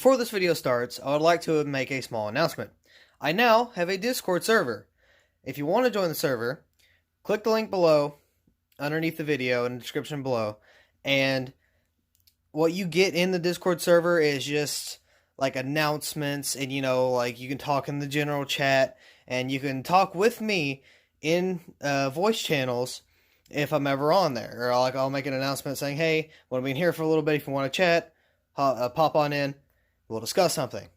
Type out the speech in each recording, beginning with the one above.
Before this video starts, I would like to make a small announcement. I now have a Discord server. If you want to join the server, click the link below, underneath the video in the description below, and what you get in the Discord server is just like announcements, and like you can talk in the general chat, and you can talk with me in voice channels if I'm ever on there. Or I'll make an announcement saying, hey, we'll be in here for a little bit if you want to chat, pop on in, we'll discuss something.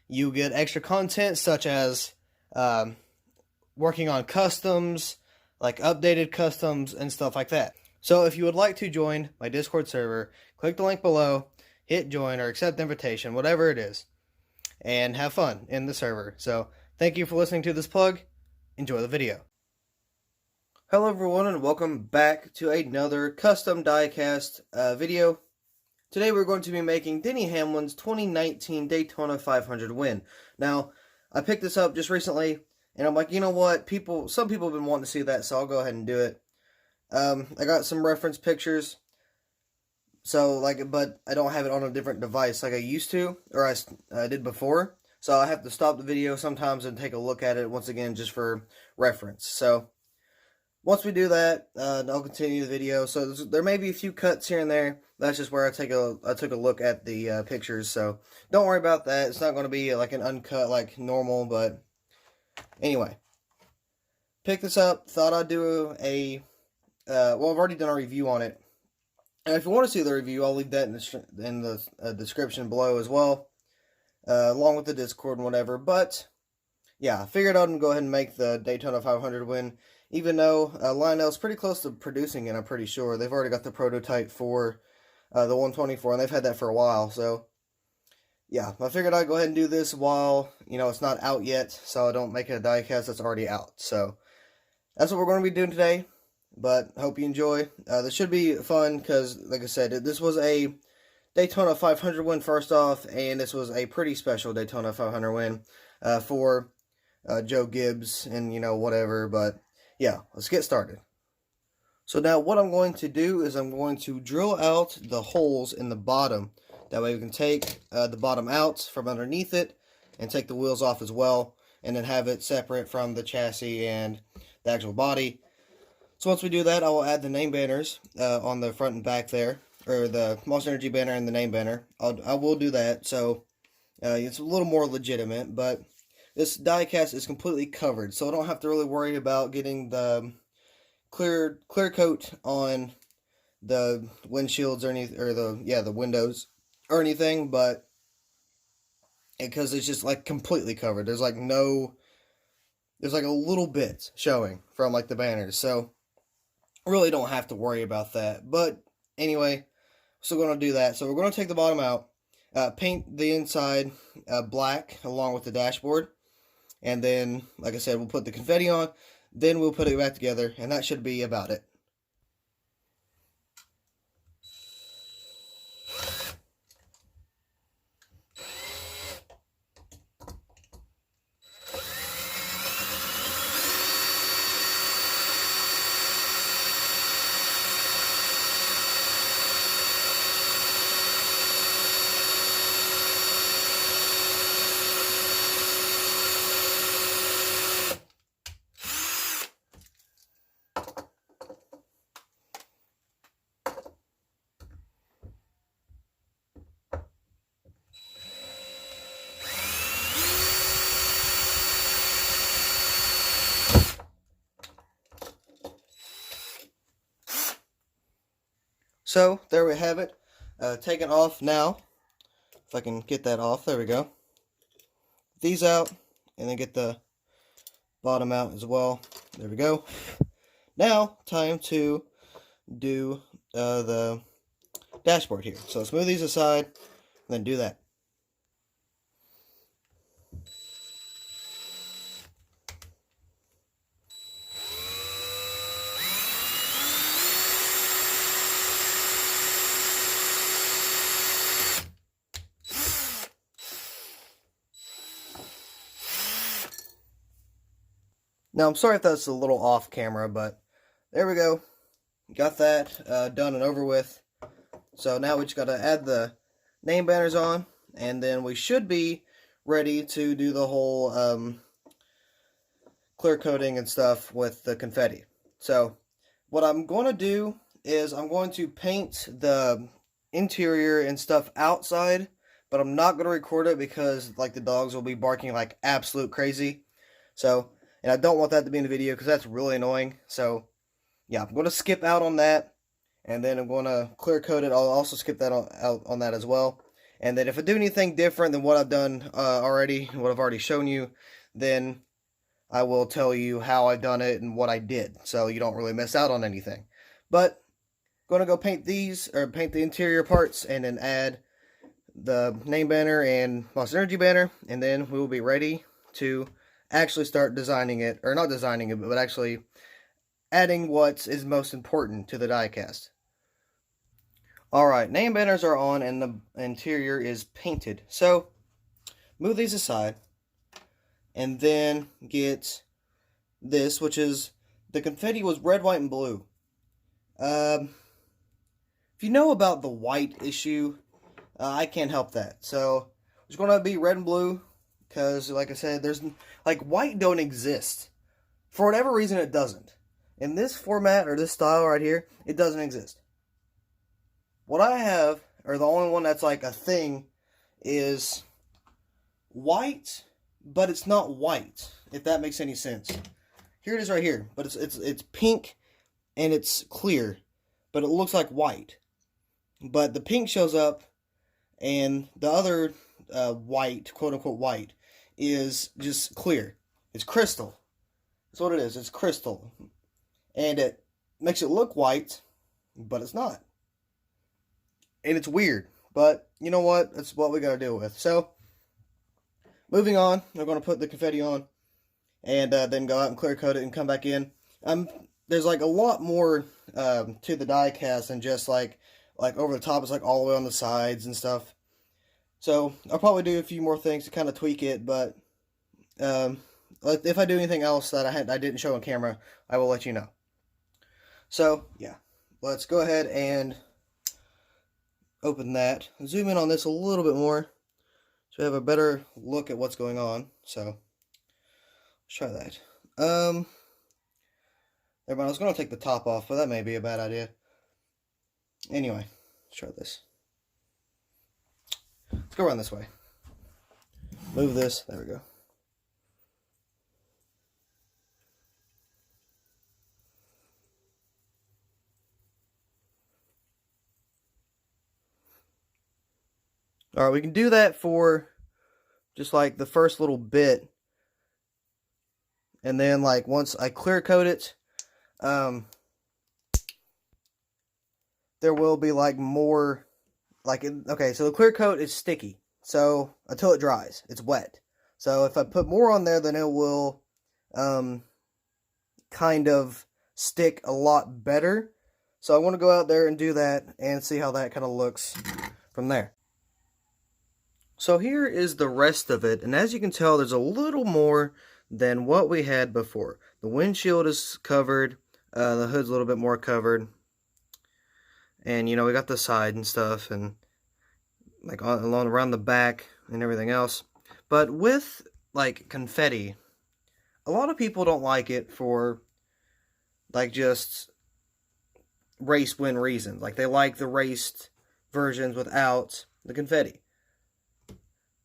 You get extra content such as working on customs, like updated customs and stuff like that. So if you would like to join my Discord server, click the link below, hit join or accept invitation, whatever it is, and have fun in the server. So thank you for listening to this plug. Enjoy the video. Hello everyone, and welcome back to another custom diecast video. Today we're going to be making Denny Hamlin's 2019 Daytona 500 win. Now, I picked this up just recently, and I'm like, you know what, some people have been wanting to see that, so I'll go ahead and do it. I got some reference pictures, but I don't have it on a different device like I used to, or I did before. So I have to stop the video sometimes and take a look at it once again just for reference. So once we do that, I'll continue the video. So there may be a few cuts here and there. That's just where I took a look at the pictures. So don't worry about that. It's not going to be like an uncut like normal. But anyway, picked this up. Thought I'd do a well, I've already done a review on it. And if you want to see the review, I'll leave that in the description below as well, along with the Discord and whatever. But yeah, I figured I'd go ahead and make the Daytona 500 win. Even though Lionel's pretty close to producing it, I'm pretty sure. They've already got the prototype for the 124, and they've had that for a while. So, yeah, I figured I'd go ahead and do this while, it's not out yet, so I don't make a diecast that's already out. So, that's what we're going to be doing today, but hope you enjoy. This should be fun because, like I said, this was a Daytona 500 win first off, and this was a pretty special Daytona 500 win for Joe Gibbs and, whatever, but yeah, let's get started. So now what I'm going to do is I'm going to drill out the holes in the bottom. That way we can take the bottom out from underneath it and take the wheels off as well, and then have it separate from the chassis and the actual body. So once we do that, I will add the name banners on the front and back there, or the Monster Energy banner and the name banner. I will do that, so it's a little more legitimate, but this diecast is completely covered, so I don't have to really worry about getting the clear coat on the windshields or anything, or the windows or anything, but because it's just like completely covered. There's like a little bit showing from like the banners, so I really don't have to worry about that. But anyway, still going to do that. So we're going to take the bottom out, paint the inside black along with the dashboard. And then, like I said, we'll put the confetti on, then we'll put it back together, and that should be about it. So, there we have it, taken off now. If I can get that off, there we go. These out, and then get the bottom out as well. There we go. Now, time to do the dashboard here. So, let's move these aside, and then do that. Now, I'm sorry if that's a little off camera, but there we go. Got that done and over with. So now we just got to add the name banners on, and then we should be ready to do the whole clear coating and stuff with the confetti. So what I'm going to do is I'm going to paint the interior and stuff outside, but I'm not going to record it because like the dogs will be barking like absolute crazy. So, and I don't want that to be in the video because that's really annoying. So yeah, I'm going to skip out on that, and then I'm going to clear coat it. I'll also skip that out on that as well. And then if I do anything different than what I've done already, what I've already shown you, then I will tell you how I've done it and what I did, so you don't really miss out on anything. But I'm going to go paint these, or paint the interior parts, and then add the name banner and Lost Energy banner, and then we will be ready to actually start designing it, or not designing it, but actually adding what is most important to the diecast. Alright, name banners are on and the interior is painted. So, move these aside, and then get this, which is, the confetti was red, white, and blue. If you know about the white issue, I can't help that. So, it's going to be red and blue, because, like I said, there's, like, white don't exist. For whatever reason, it doesn't. In this format, or this style right here, it doesn't exist. What I have, or the only one that's like a thing, is white, but it's not white, if that makes any sense. Here it is right here, but it's pink, and it's clear, but it looks like white. But the pink shows up, and the other white, quote-unquote white, is just clear. It's crystal. That's what it is. It's crystal. And it makes it look white, but it's not. And it's weird. But, you know what? That's what we got to deal with. So, moving on. We're going to put the confetti on. And then go out and clear coat it and come back in. There's like a lot more to the die cast than just like over the top. It's like all the way on the sides and stuff. So, I'll probably do a few more things to kind of tweak it. But, if I do anything else that I didn't show on camera, I will let you know. So, yeah, let's go ahead and open that. Zoom in on this a little bit more so we have a better look at what's going on. So, let's try that. Never mind, I was going to take the top off, but that may be a bad idea. Anyway, let's try this. Let's go around this way. Move this. There we go. Alright, we can do that for just like the first little bit. And then like once I clear coat it, there will be like more, okay, so the clear coat is sticky. So until it dries, it's wet. So if I put more on there, then it will kind of stick a lot better. So I want to go out there and do that and see how that kind of looks from there. So here is the rest of it, and as you can tell, there's a little more than what we had before. The windshield is covered, the hood's a little bit more covered, and you know, we got the side and stuff, and like along around the back and everything else. But with like confetti, a lot of people don't like it for like just race win reasons. Like they like the raced versions without the confetti.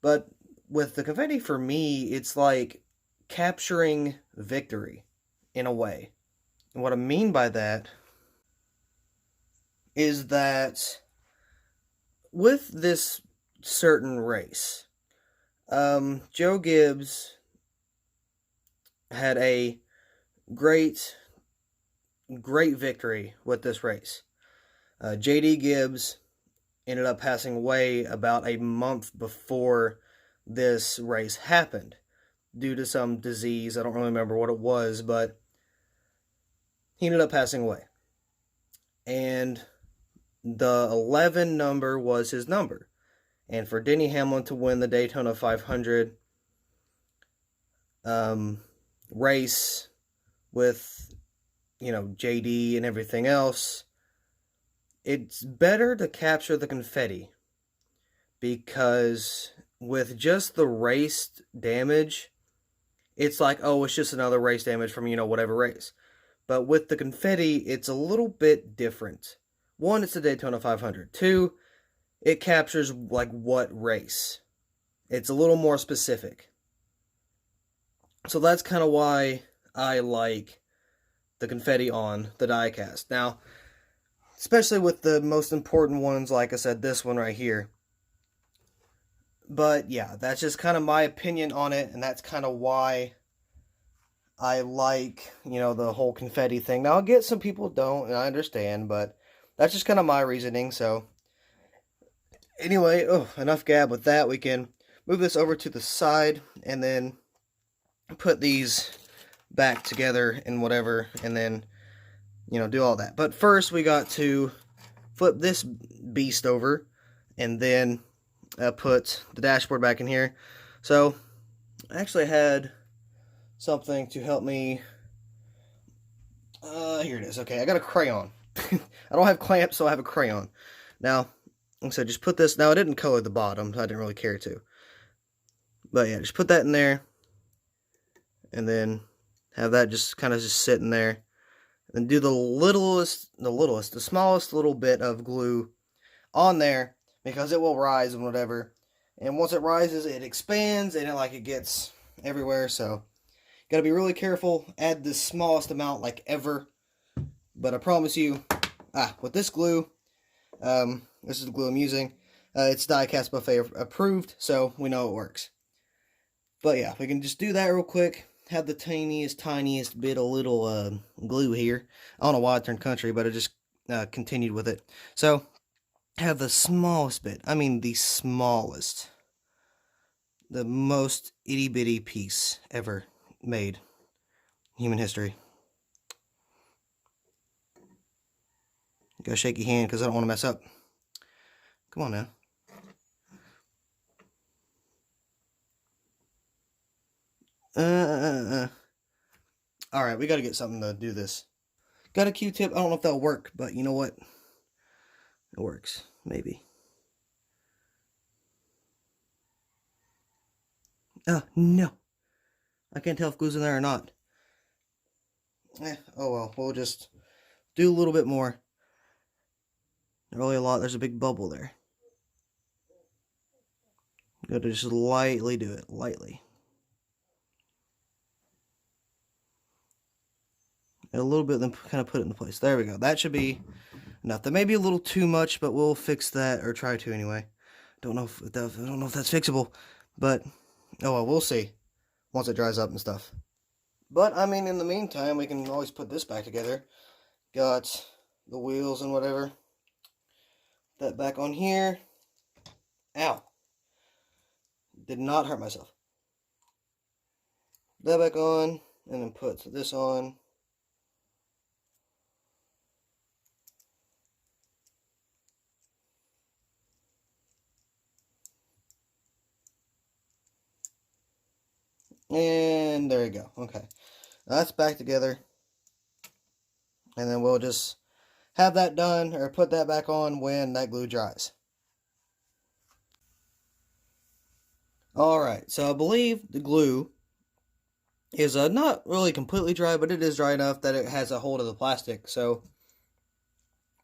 But with the confetti, for me, it's like capturing victory in a way. And what I mean by that is that with this certain race, Joe Gibbs had a great victory with this race. J.D. Gibbs ended up passing away about a month before this race happened due to some disease. I don't really remember what it was, but he ended up passing away. And the 11 number was his number. And for Denny Hamlin to win the Daytona 500 race with, you know, JD and everything else, it's better to capture the confetti because with just the race damage, it's like, oh, it's just another race damage from, whatever race. But with the confetti, it's a little bit different. One, it's a Daytona 500. Two, it captures, like, what race. It's a little more specific. So that's kind of why I like the confetti on the diecast. Now, especially with the most important ones, like I said, this one right here. But yeah, that's just kind of my opinion on it, and that's kind of why I like, the whole confetti thing. Now, I get some people don't, and I understand, but that's just kind of my reasoning. So anyway, enough gab with that. We can move this over to the side and then put these back together and whatever, and then, do all that. But first, we got to flip this beast over and then put the dashboard back in here. So I actually had something to help me. Here it is. Okay, I got a crayon. I don't have clamps, so I have a crayon. Now, so just put this. Now, I didn't color the bottom. I didn't really care to. But yeah, just put that in there. And then have that just kind of just sitting there. And do the smallest little bit of glue on there, because it will rise and whatever. And once it rises, it expands and it gets everywhere. So gotta be really careful. Add the smallest amount ever. But I promise you, with this glue, this is the glue I'm using. It's Diecast Buffet approved, so we know it works. But yeah, we can just do that real quick. Have the tiniest bit of little glue here. I don't know why I turned country, but I just continued with it. So have the smallest bit. I mean the smallest. The most itty bitty piece ever made in human history. Go shake your hand because I don't want to mess up. Come on now. Alright, we gotta get something to do this. Got a Q-tip. I don't know if that'll work, but you know what? It works. Maybe. No. I can't tell if glue's in there or not. Oh well. We'll just do a little bit more. Not really a lot. There's a big bubble there. Gotta just lightly do it. Lightly. A little bit, then kind of put it in place. There we go. That should be enough. That may be a little too much, but we'll fix that, or try to anyway. I don't know if that's fixable, but oh well, we'll see once it dries up and stuff. But I mean, in the meantime, we can always put this back together. Got the wheels and whatever. That back on here. Ow! Did not hurt myself. That back on, and then put this on. And there you go. Okay. That's back together. And then we'll just have that done, or put that back on when that glue dries. Alright, so I believe the glue is not really completely dry, but it is dry enough that it has a hold of the plastic. So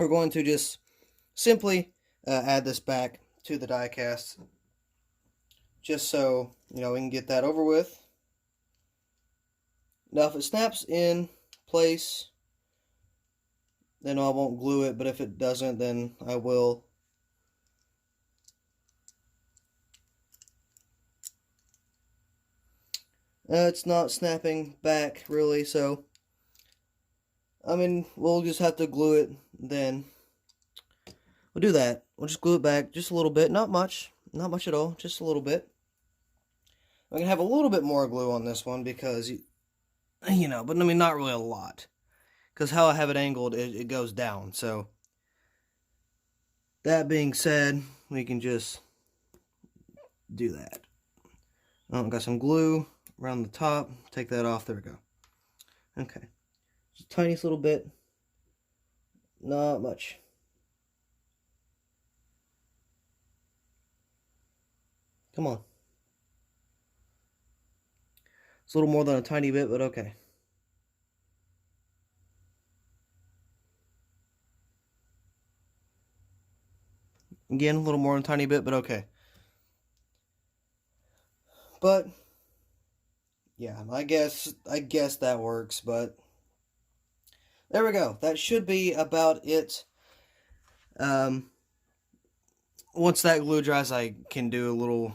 we're going to just simply add this back to the die cast, just so we can get that over with. Now, if it snaps in place, then I won't glue it, but if it doesn't, then I will. It's not snapping back, really, so, I mean, we'll just have to glue it, then. We'll do that. We'll just glue it back just a little bit. Not much at all, just a little bit. I'm going to have a little bit more glue on this one because, but I mean, not really a lot. Because how I have it angled, it goes down. So, that being said, we can just do that. Got some glue around the top. Take that off. There we go. Okay. Just tiniest little bit. Not much. Come on. It's a little more than a tiny bit, but okay. Again, a little more than a tiny bit, but okay. But yeah, I guess that works, but there we go. That should be about it. Once that glue dries, I can do a little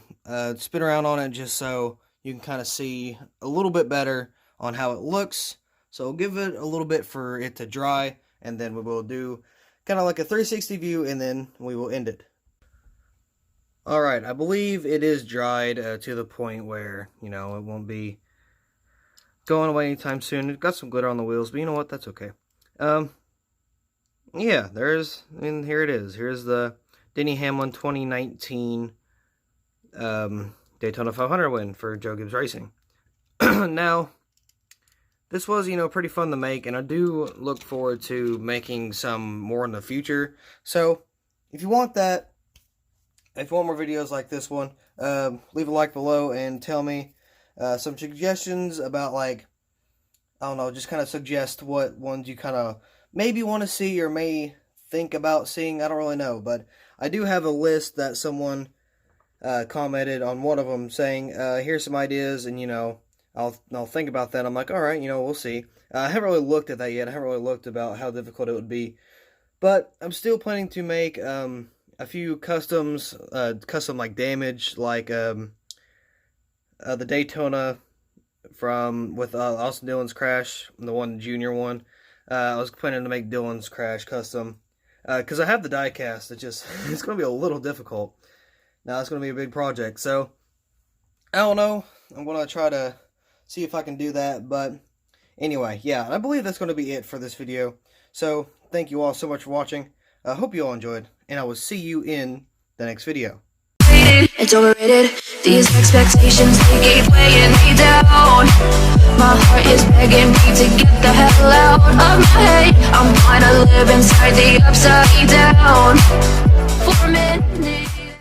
spin around on it just so you can kind of see a little bit better on how it looks. So give it a little bit for it to dry, and then we will do kind of like a 360 view, and then we will end it. Alright, I believe it is dried to the point where, you know, it won't be going away anytime soon. It got some glitter on the wheels, but you know what, that's okay. Yeah, here it is. Here's the Denny Hamlin 2019 Daytona 500 win for Joe Gibbs Racing. Now, this was, you know, pretty fun to make, and I do look forward to making some more in the future. So, if you want that, if you want more videos like this one, leave a like below and tell me some suggestions about, like, I don't know, just kind of suggest what ones you kind of maybe want to see or may think about seeing. I don't really know, but I do have a list that someone commented on one of them saying, here's some ideas, and, you know, I'll think about that. I'm like, alright, you know, we'll see. I haven't really looked at that yet. I haven't really looked about how difficult it would be, but I'm still planning to make a few custom like damage, like the Daytona with Austin Dillon's crash, the junior one. I was planning to make Dillon's crash custom because I have the diecast. It's going to be a little difficult. Now it's going to be a big project, so I don't know. I'm going to try to see if I can do that, but anyway, yeah, I believe that's going to be it for this video. So thank you all so much for watching. I hope you all enjoyed, and I will see you in the next video. It's overrated. These expectations, they keep weighing me down. My heart is begging me to get the hell out of my head. I'm trying to live inside the upside down.